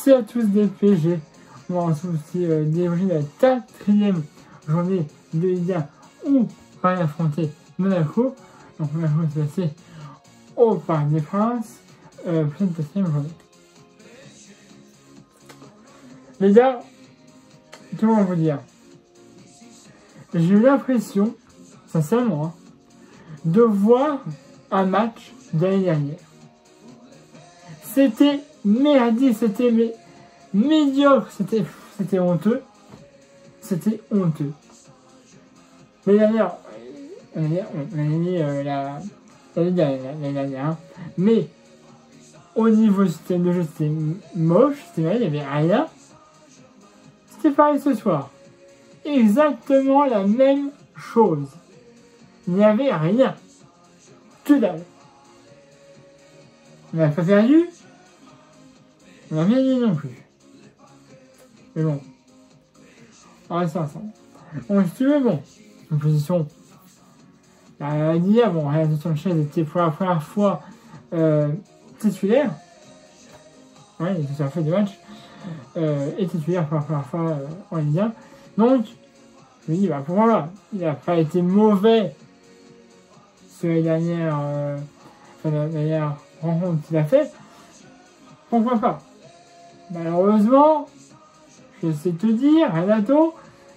Merci à tous des PG. On va aussi débriefer la quatrième journée de Ligue 1 où Paris affronter Monaco. Donc Monaco s'est passé au Parc des Princes pour cette quatrième journée. Les gars, comment vous dire, j'ai eu l'impression, sincèrement, de voir un match de l'année dernière. C'était merdique, c'était médiocre, c'était honteux. C'était honteux. L'année dernière, on a gagné l'année dernière, hein. Mais au niveau du système de jeu, c'était moche, c'était mal, il n'y avait rien. C'était pareil ce soir. Exactement la même chose. Il n'y avait rien. Que dalle. On n'a pas perdu. On n'a rien dit non plus. Mais bon. On reste ensemble. Bon, si tu veux, bon. Une position. Hier, bon, Renato Sanchez était pour la première fois titulaire. Ouais, il était sur la feuille de match. Et titulaire pour la première fois en Ligue 1. Donc, je me dis, bah voilà, il n'a pas été mauvais sur la dernière rencontre qu'il a fait. Pourquoi pas? Malheureusement, je sais te dire, Renato,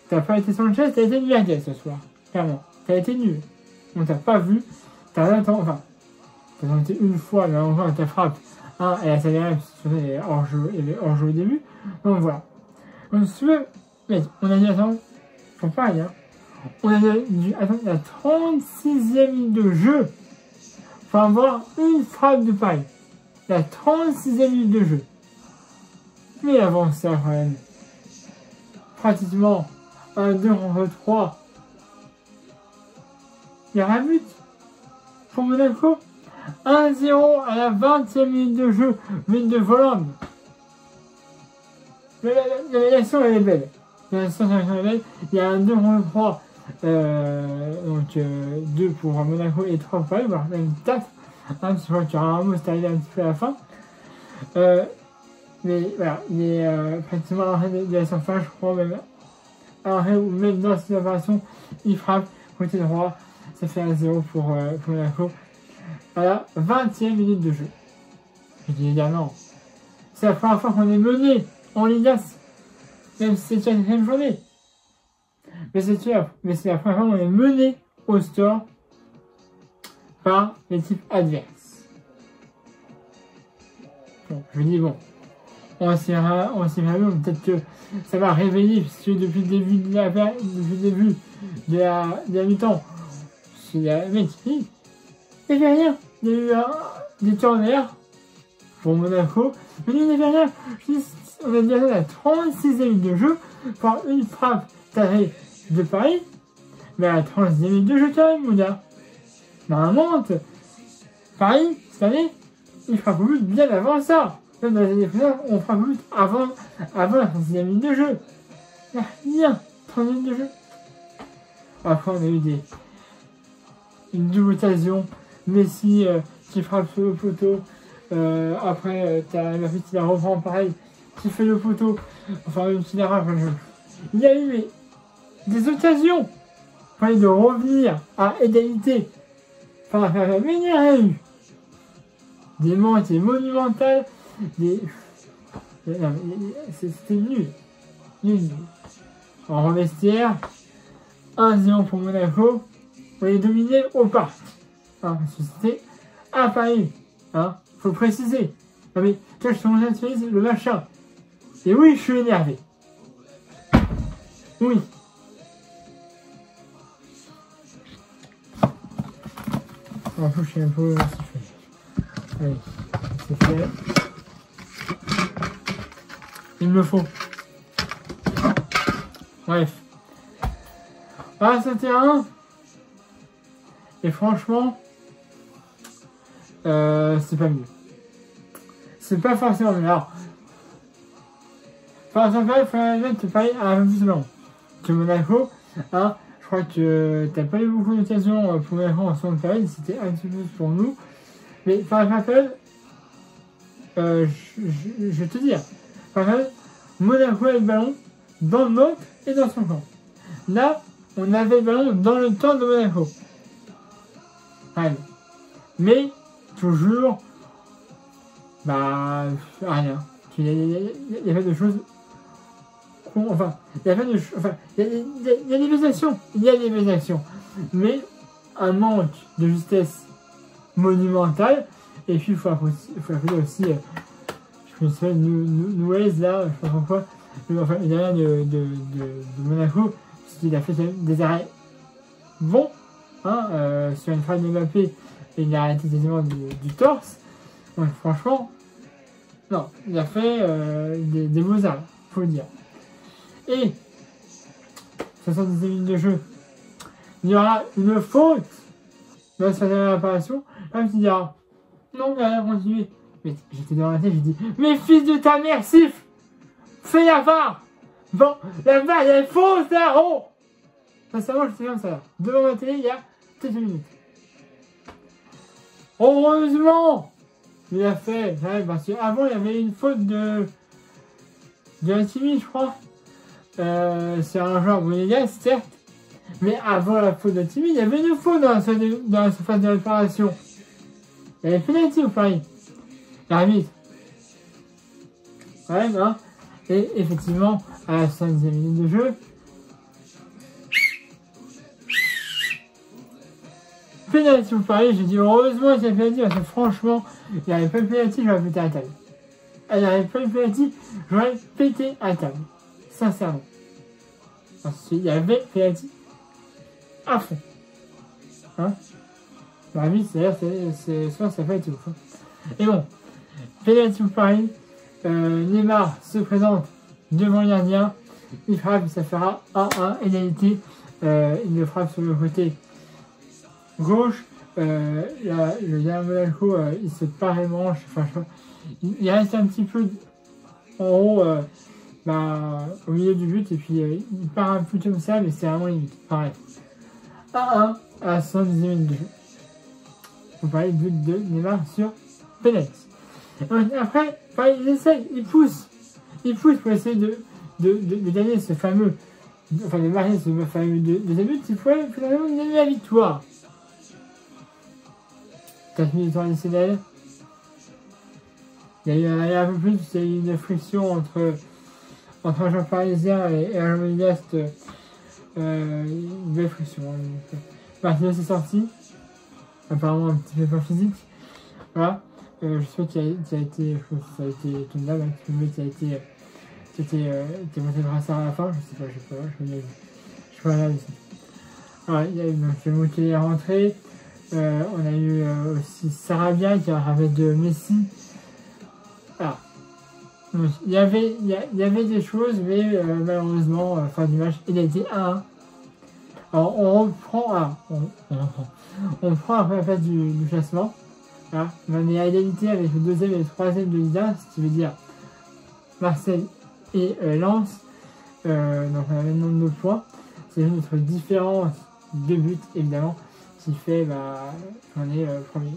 t'as pas été Sanchez, t'as été une merguez ce soir. Clairement, t'as été nul. On t'a pas vu, t'as tenté une fois, mais encore ta frappe. Elle a salé il y avait hors-jeu au début. Donc voilà. Donc si tu veux, mec, on a dit attends, faut pas rien. On a dû attendre la 36e minute de jeu pour avoir une frappe de paille. La 36e minute de jeu. Mais avant ça, quand même, pratiquement un 2 contre 3. Il y a un but pour Monaco. 1-0 à la 20e minute de jeu, but de Volland. L'action elle est belle. L'action est belle. Il y a un 2 contre 3. Donc 2 pour Monaco et 3 pour Paris, voire même 4. Parce que je crois que Ramos est arrivé un petit peu à la fin. Mais voilà, il est pratiquement à l'arrêt de la surface, je crois même. À l'arrêt ou même dans cette opération, il frappe côté droit. Ça fait 1-0 pour Monaco. À la 20e minute de jeu. Je dis également, c'est la première fois qu'on est mené en Ligue 1, même si c'est la 4e journée. Mais c'est la première fois qu'on est mené au score par l'équipe adverse. Bon, je me dis bon, on s'y verra, peut-être que ça va réveiller, puisque depuis le début de la mi-temps, il y a un mec qui il n'y avait rien. Il y a eu des corners pour Monaco, mais il n'y avait rien. On a déjà la 36e minute de jeu par une frappe tarée de Paris, mais à la 36e minute de jeu quand même, mon gars. Normalement, Paris, cette année, il frappe au but bien avant ça. Même dans les années précédentes, on frappe au but avant la 36e minute de jeu. Il n'y a rien, 30 minutes de jeu. Après, on a eu une double occasion. Messi qui frappe sur le poteau. Après, t'as Mbappé qui la reprend pareil, qui fait le poteau. Enfin, même qui l'arrache. Il y a eu des occasions pour aller de revenir à égalité. Enfin, mais il n'y a rien eu. Des manques monumentales. C'était nul. Nul. En vestiaire, 1-0 pour Monaco. On est dominé au parc. Parce que c'était à Paris. Faut préciser. Non mais, quand je suis en train d'utiliser le machin. Et oui, je suis énervé. Oui. On va toucher un peu. Allez, c'est fait. Il me faut. Bref. Voilà ce terrain. Et franchement, c'est pas mieux. C'est pas forcément mieux. Alors, par exemple, il faut mettre Paris à un peu plus long que Monaco. Je crois que t'as pas eu beaucoup d'occasions pour Monaco en seconde période. C'était un petit peu plus pour nous. Mais par exemple, je vais te dire, Par exemple, Monaco avait le ballon dans le nôtre et dans son camp. Là, on avait le ballon dans le temps de Monaco. Allez. Mais, toujours, rien. Il y a pas de choses. Enfin, il y a pas de choses. Enfin, il y a des belles actions. Il y a des belles actions. Mais, un manque de justesse monumentale. Et puis, il faut appeler aussi. Je me souviens de Nunez, là, je sais pas pourquoi. Enfin, il y a rien de Monaco. Parce qu'il a fait des arrêts bons. Sur une frappe de Mbappé. Et il a arrêté quasiment du torse. Donc, franchement. Non, il a fait des beaux arrêts, faut le dire. Et 70 minutes de jeu, il y aura une faute dans sa dernière apparition. Là, tu diras, non, il a continué. Mais j'étais dans la tête, j'ai dit, mais fils de ta mère, siffle, fais la VAR. Bon, la VAR, elle est fausse, là, oh. Sincèrement, je suis comme ça, là. Devant ma télé, il y a quelques minutes. Heureusement, il a fait, parce qu'avant, il y avait une faute de Hakimi, je crois. C'est un joueur monégasque, certes. Mais avant la faute de Hakimi, il y avait une faute dans la surface de réparation. Il y avait pénalty au Paris. L'arbitre. Ouais, hein. Et effectivement, à la 5e minute de jeu, pénalty au Paris. J'ai dit heureusement qu'il y a pénalty parce que franchement, il n'y avait pas de pénalty, j'aurais pété à table. Il n'y avait pas de pénalty, j'aurais pété à table. Sincèrement. Parce qu'il y avait pénalty à fond. Hein? L'arbitre, c'est soit ça fait été ouf. Et bon, pénalty au Paris. Neymar se présente devant le gardien. Il frappe, ça fera 1-1, égalité. Il le frappe sur le côté gauche. Le gardien Monaco, il se part les manches. Enfin, il reste un petit peu en haut, au milieu du but. Et puis il part un peu comme ça, mais c'est vraiment limite. Pareil. 1-1 à la 70e minute de jeu. Vous parlez du but de Neymar sur penalty. Après, il essaye, il pousse pour essayer de gagner ce fameux, enfin de marquer ce fameux deuxième but, il faut finalement gagner la victoire. 4 minutes additionnelles. Il y a eu un peu plus, il y a eu une friction entre un joueur parisien et un joueur monégasque, une belle friction. Martinez est sorti, apparemment un petit peu pas physique. Voilà. Je sais qu'il a été, ça a été ton dame, le mec qui a été monté le brassard à la fin, je sais pas, je peux regarder ça. Voilà, il y a eu le mot qui est rentré, on a eu aussi Sarabia qui a ramené de Messi. Voilà. Donc, il y avait des choses, mais malheureusement, fin du match, il a été 1-1. Alors on reprend, on prend après la place du classement. Voilà. On est à égalité avec le 2e et le 3e de Liga, ce qui veut dire Marseille et Lens. Donc on a le même nombre de points. C'est notre différence de buts, évidemment, qui fait qu'on est premier.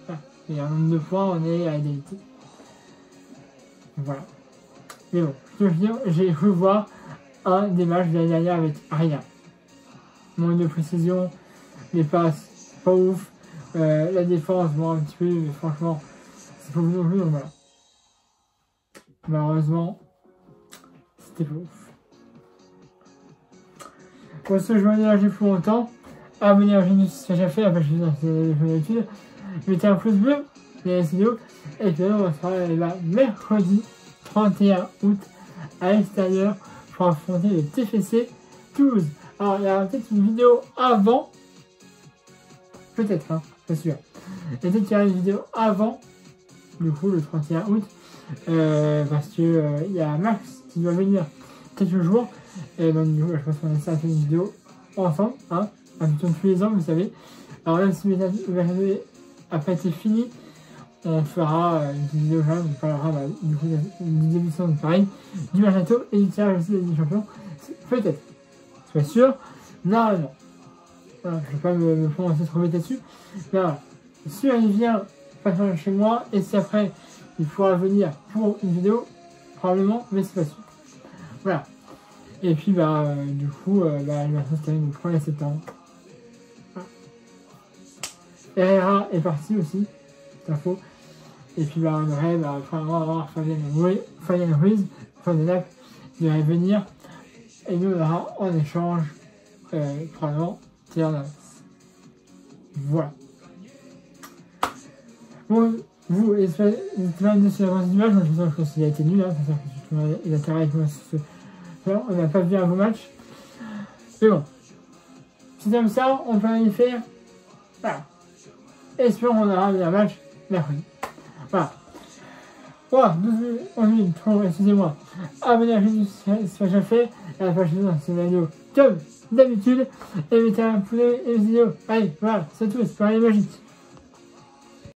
Voilà. Et un nombre de points, on est à égalité. Voilà. Mais bon, je veux dire, j'ai cru voir un des matchs de l'année dernière avec rien. Manque de précision, les passes, pas ouf. La défense, bon, un petit peu, mais franchement, c'est pas ouf non plus, donc voilà. Malheureusement, c'était pas ouf. Pour ce, je vais énergie plus longtemps. Abonnez-vous si c'est déjà fait, après je vais dire que c'est d'habitude. Mettez un pouce bleu, les vidéos, et puis on se retrouvera mercredi 31 août à l'extérieur pour affronter le TFC Toulouse. Alors, il y a peut-être une vidéo avant, peut-être, hein. C'est sûr. Et peut-être qu'il y a une vidéo avant, du coup, le 31 août, parce que il y a Max qui doit venir quelques jours, et donc du coup, je pense qu'on essaie de faire une vidéo ensemble, hein, un petit peu tous les ans, vous savez. Alors même si le mercredi n'a pas été fini, on fera une petite vidéo, on parlera du coup d'une émission de Paris, du mercato et du tirage aussi des Ligue des Champions, peut-être, c'est pas sûr, normalement. Voilà, je ne vais pas me prononcer trop vite là-dessus. Mais voilà. Si il vient passer chez moi, et si après il pourra venir pour une vidéo, probablement, mais c'est pas sûr. Voilà. Et puis, du coup, il va s'installer le 1er septembre. Voilà. Herrera est parti aussi, c'est info. Et puis, on aurait, probablement avoir Fabien Ruiz, fin de Naples, qui devrait venir. Et nous, on aura en échange, probablement, Théo Navas. Voilà. Bon, vous, n'hésitez pas à me dire sur la image, je pense qu'il a été nul, hein, c'est ça, il a intérêt avec moi sur ce. Alors, on n'a pas vu un beau match. Mais bon. Si comme ça, on peut y faire. Voilà. Espérons qu'on aura un match mercredi. Voilà. Voilà, 12 minutes, excusez-moi. Abonnez-vous à la chaîne si ce n'est pas déjà fait. Et à la page suivante, c'est la vidéo comme d'habitude. Et mettez un pouce et une vidéo. Allez, voilà, c'est tout, c'est pas les magique.